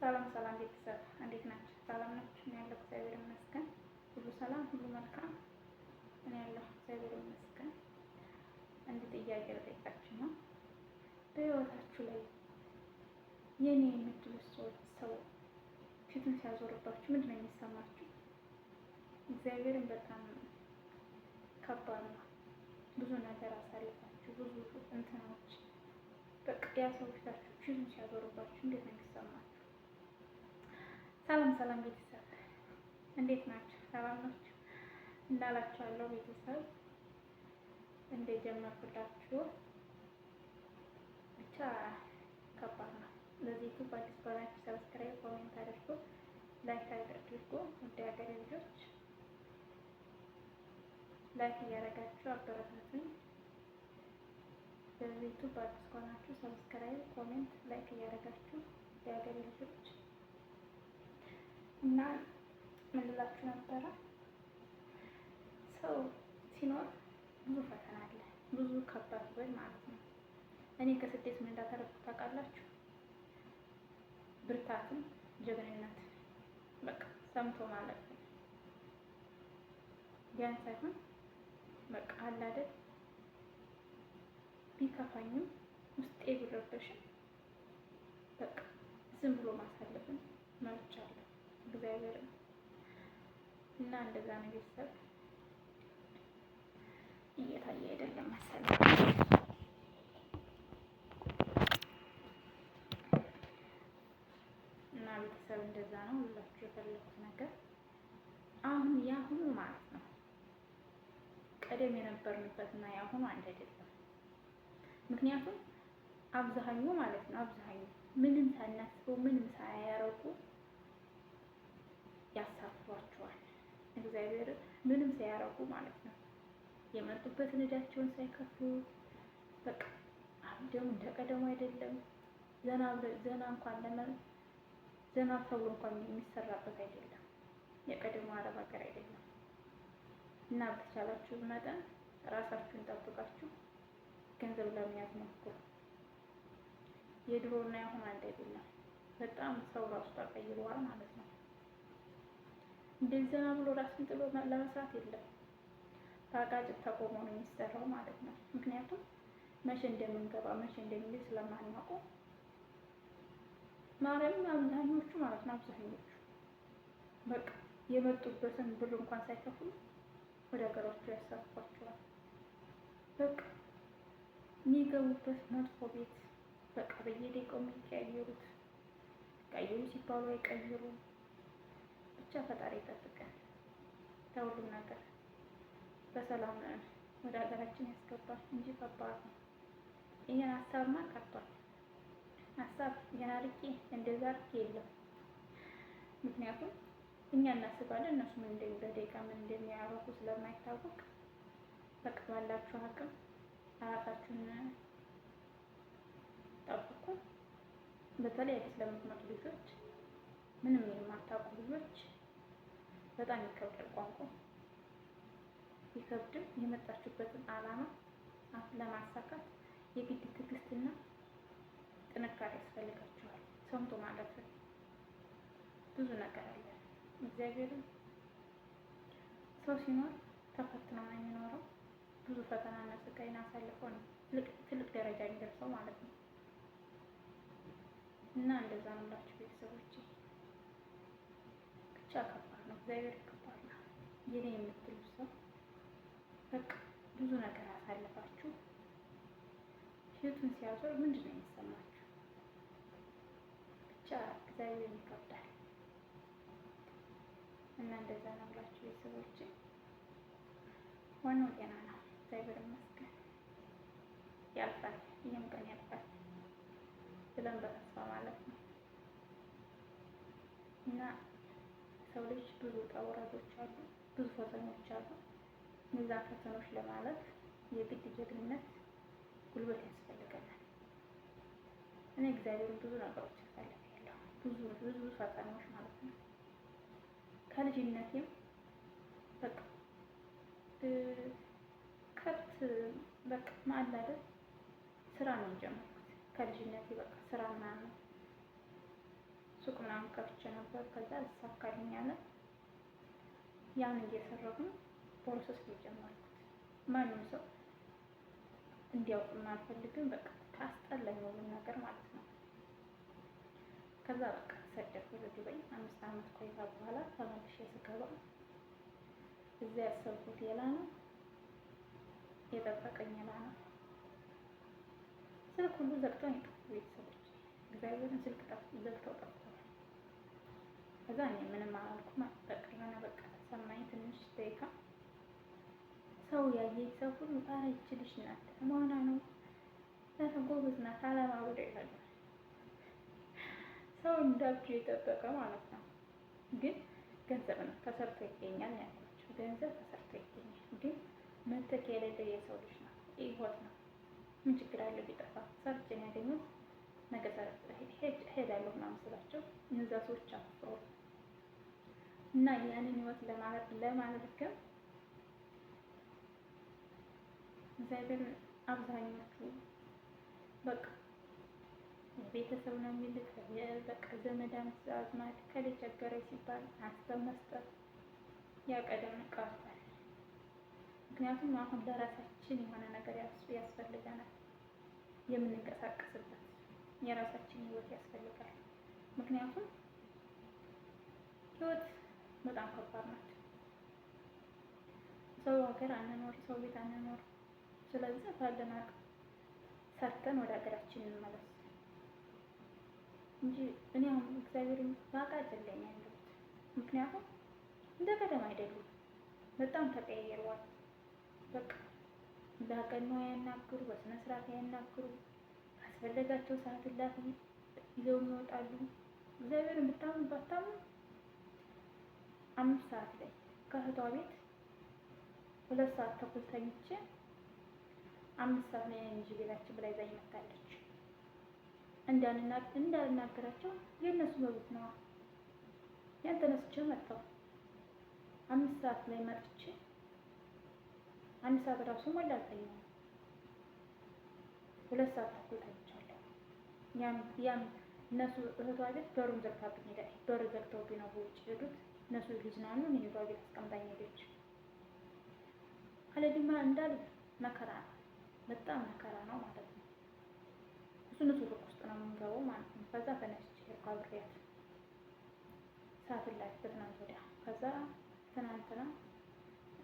ሰላም ሰላም ቤተሰብ እንዴት ናችሁ? ሰላም ናችሁ? እኔ ያለሁ እግዚአብሔር ይመስገን ሁሉ ሰላም፣ ሁሉ መልካም። እኔ ያለሁ እግዚአብሔር ይመስገን። አንድ ጥያቄ ልጠይቃችሁ ነው። በህይወታችሁ ላይ የኔ የምትሉት ሰው ፊቱን ሲያዞርባችሁ ምንድን ነው የሚሰማችሁ? እግዚአብሔርን በጣም ከባድ ነው። ብዙ ነገር አሳልፋችሁ ብዙ እንትኖች በቃ ያ ሰው ፊቱን ሲያዞርባችሁ እንዴት ነው የሚሰማችሁ? ሰላም ሰላም ቤተሰብ እንዴት ናችሁ? ሰላም ናችሁ? እንዳላችኋለሁ ቤተሰብ እንደጀመርኩላችሁ ብቻ ከባድ ነው። ለዚህ ዩቲዩብ አዲስ ከሆናችሁ ሰብስክራይብ፣ ኮሜንት አድርጉ፣ ላይክ አድርጉ። ውድ ሀገሬ ልጆች ላይክ እያደረጋችሁ አበረታቱኝ። ለዚህ ዩቲዩብ አዲስ ከሆናችሁ ሰብስክራይብ፣ ኮሜንት፣ ላይክ እያደረጋችሁ የሀገሬ ልጆች እና ምን ልላችሁ ነበረ? ሰው ሲኖር ብዙ ፈተና አለ፣ ብዙ ከባድ ወይ ማለት ነው። እኔ ከስደት ምን እንዳተረፍኩ ታውቃላችሁ? ብርታትም ጀግንነት በቃ ሰምቶ ማለት ነው። ያን ሳይሆን በቃ አለ አይደል ቢከፋኝም ውስጤ ቢረበሽም በቃ ዝም ብሎ ማሳለፍን መርጫለሁ እግዚአብሔር እና እንደዛ ነው። ቤተሰብ እየታየ አይደለም መሰለኝ እና ቤተሰብ እንደዛ ነው ሁላችሁ የፈለኩት ነገር አሁን ያሁኑ ማለት ነው። ቀደም የነበርንበትና ያሁኑ አንድ አይደለም። ምክንያቱም አብዛኛው ማለት ነው ምንም ሳናስበው ምንም ሳያረጉ ያሳፍሯቸዋል። እግዚአብሔር ምንም ሳያረጉ ማለት ነው የመጡበትን እዳቸውን ሳይከፍሉ በቃ ደግሞ እንደቀደሙ አይደለም። ዘና ተብሎ እንኳን የሚሰራበት አይደለም። የቀደሙ አረብ ሀገር አይደለም እና በተቻላችሁ መጠን ራሳችሁን ጠብቃችሁ ገንዘብ ለመያዝ ሞክሩ። የድሮና ያሁን አንድ አይደለም። በጣም ሰው ራሱ ተቀይሯል ማለት ነው። እንደዛ ብሎ ራስን ጥሎ ለመስራት የለም። ታቃጭ ተቆሞ ነው የሚሰራው ማለት ነው። ምክንያቱም መቼ እንደምንገባ መቼ እንደሚል ስለማናውቁ ማረም አብዛኞቹ ማለት ነው አብዛኞቹ በቃ የመጡበትን ብር እንኳን ሳይከፍሉ ወደ ሀገራቸው ያሳፍሯቸዋል። በቃ የሚገቡበት መጥፎ ቤት በቃ በየደቂቃው የሚቀያየሩት ቀይሩ ሲባሉ አይቀይሩ። ብቻ ፈጣሪ ይጠብቀን ከሁሉም ነገር በሰላም ወደ ሀገራችን ያስገባል እንጂ ከባድ ነው። ይሄን ሀሳብማ ቀርቷል። ሀሳብ ይሄን አርቄ እንደዛ አርቄ የለም። ምክንያቱም እኛ እናስባለን እነሱ ምን እንደሚደቂቃ ምን እንደሚያረጉ ስለማይታወቅ በቃ ባላችሁ አቅም ራሳችሁን ጠብቁ። በተለይ አዲስ ለምትመጡ ልጆች ምንም የማታውቁ ልጆች በጣም ይከብዳል። ቋንቋ ይከብድም። የመጣችሁበትን ዓላማ ለማሳካት የግድ ትዕግስትና ጥንካሬ ያስፈልጋችኋል። ሰምቶ ማለት ብዙ ነገር አለ። እግዚአብሔርን ሰው ሲኖር ተፈትኖ ነው የሚኖረው። ብዙ ፈተናና ስቃይን አሳልፎ ነው ትልቅ ደረጃ የሚደርሰው ማለት ነው። እና እንደዛ ነው ብላችሁ ቤተሰቦች ብቻ ከባድ ነው። እግዚአብሔር ከባድ ነው። የኔ የምትሉ ሰው በቃ ብዙ ነገር አሳልፋችሁ ፊቱን ሲያዞር ምንድን ነው የሚሰማችሁ? ብቻ እግዚአብሔር ይከብዳል። እና እንደዛ ነው ብላችሁ ቤተሰቦች ዋናው ጤና ነው። እግዚአብሔር ይመስገን ያልፋል። ይህም ቀን ያልፋል ብለን በተስፋ ማለት ነው። እና ሰው ልጅ ብዙ ውጣ ውረዶች አሉ፣ ብዙ ፈተናዎች አሉ። እነዛ ፈተናዎች ለማለፍ የግድ ጀግንነት፣ ጉልበት ያስፈልገናል። እኔ እግዚአብሔርን ብዙ ነገሮች አሳልፌያለሁ፣ ብዙ ፈተናዎች ማለት ነው። ከልጅነቴም በቃ ከብት በቃ ማላደር ስራ ነው የጀመርኩት ከልጅነቴ በቃ ስራ ምናምን ሱቅ ምናምን ከፍቼ ነበር። ከዛ አልተሳካልኝ አለ። ያን እየሰራሁ ፕሮሰስ እየጀመርኩት ማንም ሰው እንዲያውቅ አልፈልግም። በቃ ካስጠላኝ ሁሉም ነገር ማለት ነው። ከዛ በቃ ሰደድኩ ወደ ዱባይ። 5 ዓመት ቆይታ በኋላ ተመልሼ ስገባ እዚያ ያሰብኩት ሌላ ነው፣ የጠበቀኝ ሌላ ነው። ስልክ ሁሉ ዘግተው አይጠፉ ቤተሰቦች፣ እግዚአብሔርን ስልክ ዘግተው ጠፍተዋል። ከዛ እኔ ምንም አላልኩም። በቃ የሆነ በቃ ሰማኝ ትንሽ ደቂቃ። ሰው ያየኝ ሰው ሁሉ ኧረ ይቺ ልጅ ናት መሆኗ ነው፣ ኧረ ጎበዝ ናት፣ አላማ ወደ ይላል። ሰው እንዳብጁ የጠበቀ ማለት ነው። ግን ገንዘብ ነው ተሰርቶ ይገኛል ያልኳቸው። ገንዘብ ተሰርቶ ይገኛል። ግን መተኪያ የሌለው የሰው ልጅ ነው። ህይወት ነው። ምን ችግር አለ ቢጠፋ? ሰርቼ ነው ያገኘሁት። ነገ ሄዳለሁ ምናምን ስላቸው እነዛ ሰዎች አፍረው እና ያንን ህይወት ለማለትም እግዚአብሔር አብዛኞቹ በቃ ቤተሰብ ነው የሚልክ በቃ ዘመድ አዝማድ ከሌ ቸገረ ሲባል አንስተው መስጠት ያቀደም ቀርቷል። ምክንያቱም አሁን ለራሳችን የሆነ ነገር ያስፈልገናል። የምንንቀሳቀስበት የራሳችን ህይወት ያስፈልጋል። ምክንያቱም ህይወት በጣም ከባድ ናት። ሰው ሀገር አንኖር፣ ሰው ቤት አንኖር። ስለዚህ ባለን አቅም ሰርተን ወደ ሀገራችን እንመለስ እንጂ እኔ አሁን እግዚአብሔርን ባቃጭ ላይ ነው ያለሁት። ምክንያቱም እንደ ቀደም አይደሉም፣ በጣም ተቀያይረዋል። በቃ በቀን ነው ያናግሩ፣ በስነ ስርዓት ያናግሩ፣ ካስፈለጋቸው ሰዓት እላፊ ይዘው ይወጣሉ። እግዚአብሔርን ብታምን ባታምን 5 ሰዓት ላይ ከእህቷ ቤት 2 ሰዓት ተኩል ተኝቼ 5 ሰዓት ላይ እንጂ ቤታችን ብላ ይዛኝ መጣለች። እንዳልናገራቸው የእነሱ መብት ነው። ያን ተነስቼ መጣሁ። 5 ሰዓት ላይ መጥቼ 1 ሰዓት ራሱ ሞላልኝ። 2 ሰዓት ተኩል ተኝቻለሁ። ያም እነሱ እህቷ ቤት በሩን ዘግታብኝ ሄዳለች። በር ዘግተውብኝ ነው ውጭ ሄዱት። እነሱ ሊዝናኑ እኔ እህቷ ቤት አስቀምጣኝ ሄደች። አለድማ እንዳል መከራ ነው፣ በጣም መከራ ነው ማለት ነው። እሱን ሱቅ ውስጥ ነው የምንገባው ማለት ነው። ከዛ ተነስቼ ሄድኩ አብሬያት ሰዓት ላይ በትናንት ወዲያ። ከዛ ትናንትና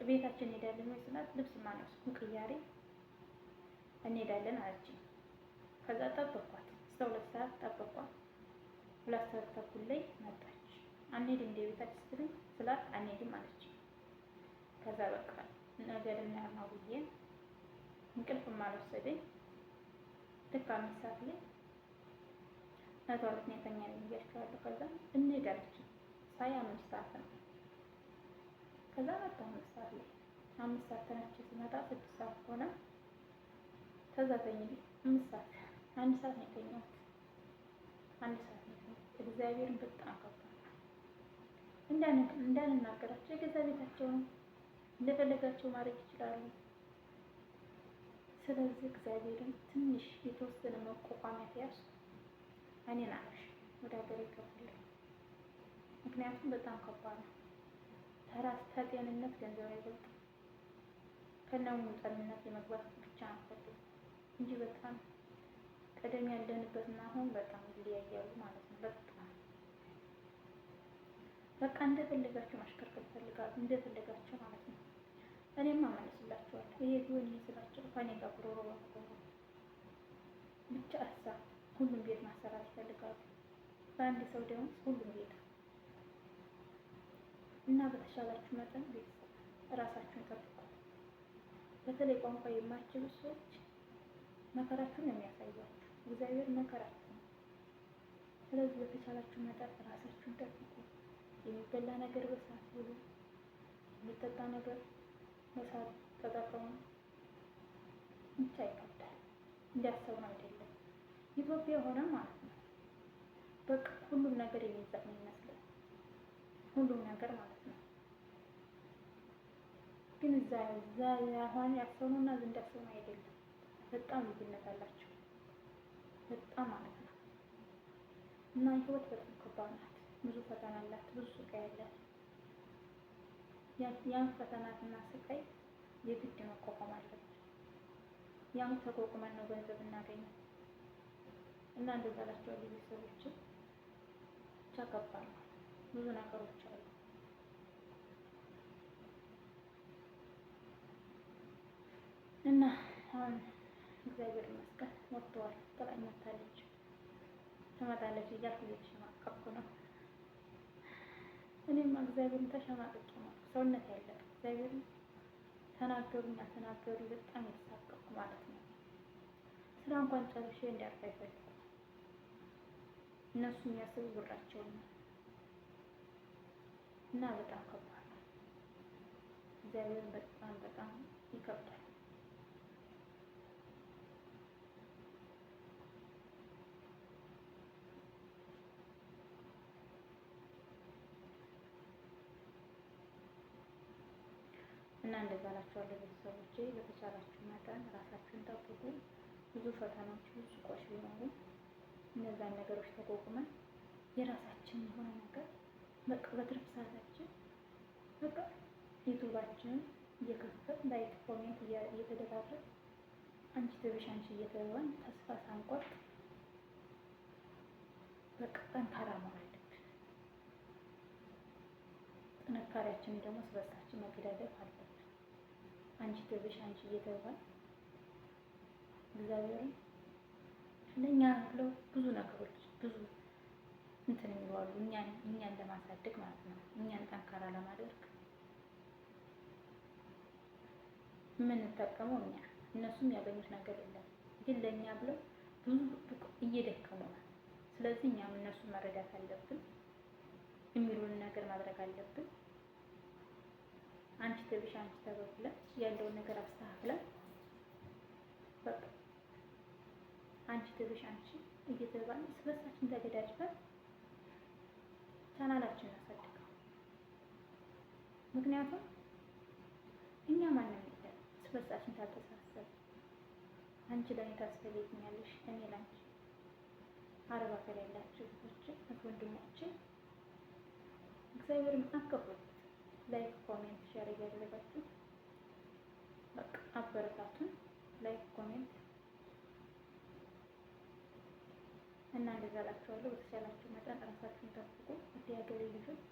ቤታችን እንሄዳለን ወይ ስላት ልብስ ማነስ ቅያሬ እንሄዳለን አለችኝ። ከዛ ጠበኳት እስከ 2 ሰዓት ጠበኳት። 2 ሰዓት ተኩል ላይ መጣች። አንሄድም እንደ ቤታችን ስትለኝ ስላት አንሄድም አለችኝ። ከዛ በቃ ነገር እናያማ ብዬ እንቅልፍም አልወሰደኝ። ልክ 5 ሰዓት ላይ እህቷ የተኛኝ እያልኳለሁ። ከዛ እንሄዳለች ሳይ 5 ሰዓት ነው። ከዛ መጣሁ 5 ሰዓት ላይ 5 ሰዓት ተነስቼ ስመጣ 6 ሰዓት ሆነ። ከዛ ተኝቼ 5 ሰዓት 1 ሰዓት ነው የተኛሁት። 1 ሰዓት ነው የተኛሁት። እግዚአብሔርን በጣም ከባድ ነው። እንዳንናገራቸው የገዛ ቤታቸው ነው፣ እንደፈለጋቸው ማድረግ ይችላሉ። ስለዚህ እግዚአብሔርን ትንሽ የተወሰነ መቋቋሚያ ተያዙ። እኔን አለሽ ወደ ሀገር ይገባል። ምክንያቱም በጣም ከባድ ነው። ተራስ ከጤንነት ገንዘብ አይበልጥም። ከነሙ ጤንነት የመግባት ብቻ ነው እንጂ በጣም ቀደም ያለንበትና አሁን በጣም ይለያያሉ ማለት ነው። በቃ እንደፈለጋቸው ማሽከርከር ይፈልጋሉ፣ እንደፈለጋቸው ማለት ነው። እኔም አመልስላቸዋለሁ። ይሄ ቢሆን ይስላቸው ከኔ ጋር ጉሮሮ በጉሮሮ ብቻ ሁሉም ቤት ማሰራት ይፈልጋሉ። በአንድ ሰው ደግሞ ሁሉም ቤት እና በተሻላችሁ መጠን ቤተሰብ እራሳችሁን ጠብቁ። በተለይ ቋንቋ የማትችሉ ሰዎች መከራችሁን ነው የሚያሳያችሁ። እግዚአብሔር መከራችሁ ነው። ስለዚህ በተቻላችሁ መጠን እራሳችሁን ጠብቁ። የሚበላ ነገር በሰዓት ብሉ፣ የሚጠጣ ነገር በሰዓት ተጠቀሙ። ብቻ ይከብዳል፣ እንዲያሰብነው አይደለም። ኢትዮጵያ ሆነ ማለት ነው በቃ ሁሉም ነገር የሚጠቅም ይመስላል፣ ሁሉም ነገር ማለት ነው። ግን እዛ ያሆነ ያሰብነውና እንዳሰብነው አይደለም። በጣም ልዩነት አላቸው፣ በጣም ማለት ነው። እና ህይወት በጣም ከባድ ናት። ብዙ ፈተና አላት፣ ብዙ ስቃይ አላት። ያን ፈተናትና ስቃይ የግድ መቋቋም አለብን። ያን ተቋቁመን ነው ገንዘብ እናገኘው እና እንደዛ እላቸዋለሁ ቤተሰቦቼ። ብቻ ከባድ ነው፣ ብዙ ነገሮች አሉ እና አሁን እግዚአብሔር ይመስገን ወጥተዋል። ጥላኝ መታለች፣ ትመጣለች እያልኩ እየተሸማቀቅኩ ነው። እኔማ እግዚአብሔርን ተሸማቅቄ ነው ሰውነት ያለ እግዚአብሔርን ተናገሩኝ አልተናገሩ በጣም የተሳቀቅኩ ማለት ነው። ስራ እንኳን ጨርሼ እንዲያርፍ አይፈልጉም። እነሱ የሚያስቡ ብራቸውን ነው እና በጣም ከባድ ነው። እግዚአብሔርን በጣም በጣም ይከብዳል። እና እንደዛ እላችኋለሁ ቤተሰቦቼ። በተቻላችሁ መጠን ራሳችሁን ጠብቁ። ብዙ ፈተናዎች፣ ብዙ ሱቆች ቢኖሩ እነዛን ነገሮች ተቋቁመን የራሳችን የሆነ ነገር በቃ በትርፍ ሰዓታችን በቃ ዩቱባችንን እየከፈትን ላይክ ኮሜንት እየተደራረግን አንቺ ትብሽ አንቺ እየተባባልን ተስፋ ሳንቆርጥ በቃ ጠንካራ መሆን አለብን። ጥንካሬያችንን ደግሞ እርስ በርሳችን መገዳደፍ አለብን። አንቺ ትብሽ አንቺ እየተባባልን እግዚአብሔርን ለእኛ ብለው ብዙ ነገሮች ብዙ እንትን የሚዋሉ እኛን ለማሳደግ ማለት ነው። እኛን ጠንካራ ለማድረግ የምንጠቀመው እኛ፣ እነሱም ያገኙት ነገር የለም ግን ለእኛ ብለው ብዙ እየደከሙ ነው። ስለዚህ እኛም እነሱን መረዳት አለብን፣ የሚሉን ነገር ማድረግ አለብን። አንቺ ትብሽ አንቺ ተባብለን ያለውን ነገር አስተካክለን በቃ አንቺ ትብሽ አንቺ እየተባልን እርስ በርሳችን ተገዳጅተን ቻናላችንን አሳድገው። ምክንያቱም እኛ ማንም የለም እርስ በርሳችን ካልተሳሰብን። አንቺ ለእኔ ታስፈልጊኛለሽ፣ እኔ ላንቺ። አረብ ሀገር ያላችሁ እህቶቼ ወንድሞቼ እግዚአብሔርን አከብሩት። ላይክ ኮሜንት ሼር እያደረጋችሁ በቃ አበረታቱን። ላይክ ኮሜንት እና እንደዛ እላችኋለሁ። በተቻላችሁ መጠን ራሳችሁን ጠብቁ። ውድ የሀገሬ ልጆች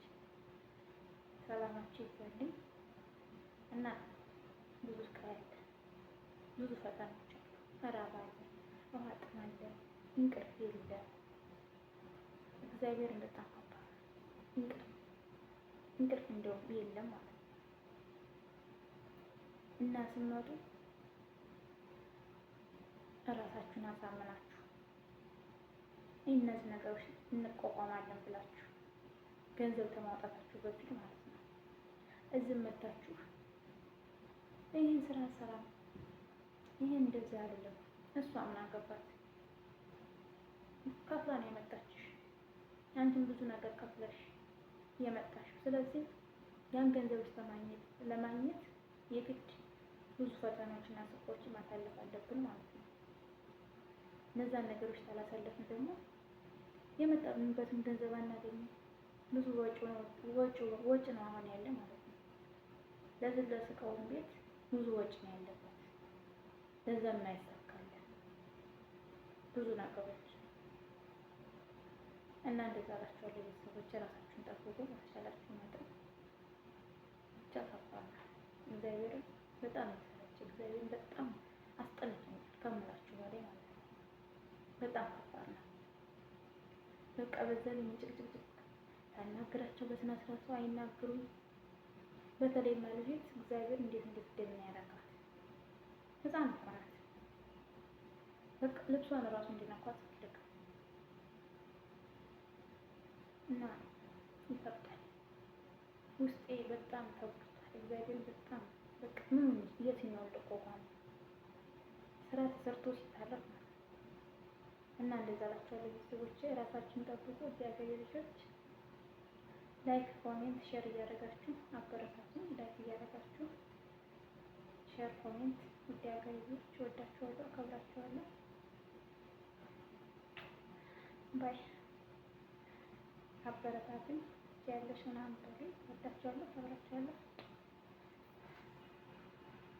ሰላማችሁ ይብዛልኝ እና ብዙ ስቃይ አለ፣ ብዙ ፈተናዎች አሉ። ራብ አለ፣ ውሃ ጥም አለ፣ እንቅልፍ የለ። እግዚአብሔር በጣም ከባድ እንቅልፍ እንደውም የለም ማለት ነው። እና ስመጡ እራሳችሁን አሳምናችሁ እነዚህ ነገሮች እንቋቋማለን ብላችሁ ገንዘብ ከማውጣታችሁ በፊት ማለት ነው እዚህ መታችሁ ይሄን ስራ ሰራ ይሄን እንደዚህ አይደለም እሷ ምን አገባት ከፍላ ነው የመጣችሽ። አንቺም ብዙ ነገር ከፍለሽ የመጣሽ። ስለዚህ ያን ገንዘብ ለማግኘት የግድ ብዙ ፈተናዎችና ስቆችን ማሳለፍ አለብን ማለት ነው። እነዛን ነገሮች ካላሳለፍን ደግሞ የመጣንበትን ገንዘብ አናገኝም። ብዙ ወጪ ነው አሁን ያለ ማለት ነው። ለዚህ ለስቃውን ቤት ብዙ ወጪ ነው ያለበት። ለዛ የማይሳካለን ብዙ ነገሮች እና እንደዛ እላችኋለሁ ቤተሰቦች። ራሳችሁን ጠብቁ በተቻላችሁ መጠን። ብቻ ከባድ ነው። እግዚአብሔርን በጣም ያሰራች እግዚአብሔርን በጣም አስጠልቶኛል ከምላችሁ በላይ ማለት ነው። በጣም ከባድ ነው። በቃ በዛን ጭቅጭቅ ታናግራቸው በስነ ስርዓቱ አይናገሩም። በተለይ ማለት እግዚአብሔር እንዴት እንደሚያደርጋት ህፃን እኮ ናት። በቃ ልብሷን እራሱ እንዲነኳት አትፈልግም እና ይፈቅዳል። ውስጤ በጣም ተጎድቷል። እግዚአብሔር በጣም በቃ ምን የትኛው ልቆቋም ስራ ተሰርቶ ሲታረፍ ነው። እና እንደዛ እላችኋለሁ ቤተሰቦቼ። ራሳችሁን ጠብቁ። የሀገሬ ልጆች ላይክ ኮሜንት ሼር እያደረጋችሁ አበረታቱን። ላይክ እያደረጋችሁ ሼር ኮሜንት። ውድ የሀገሬ ልጆች እወዳችኋለሁ፣ አከብራችኋለሁ። ባይ አበረታቱኝ። ያለሽ ምናምን በሉኝ። ወዳችኋለሁ፣ አብራችኋለሁ።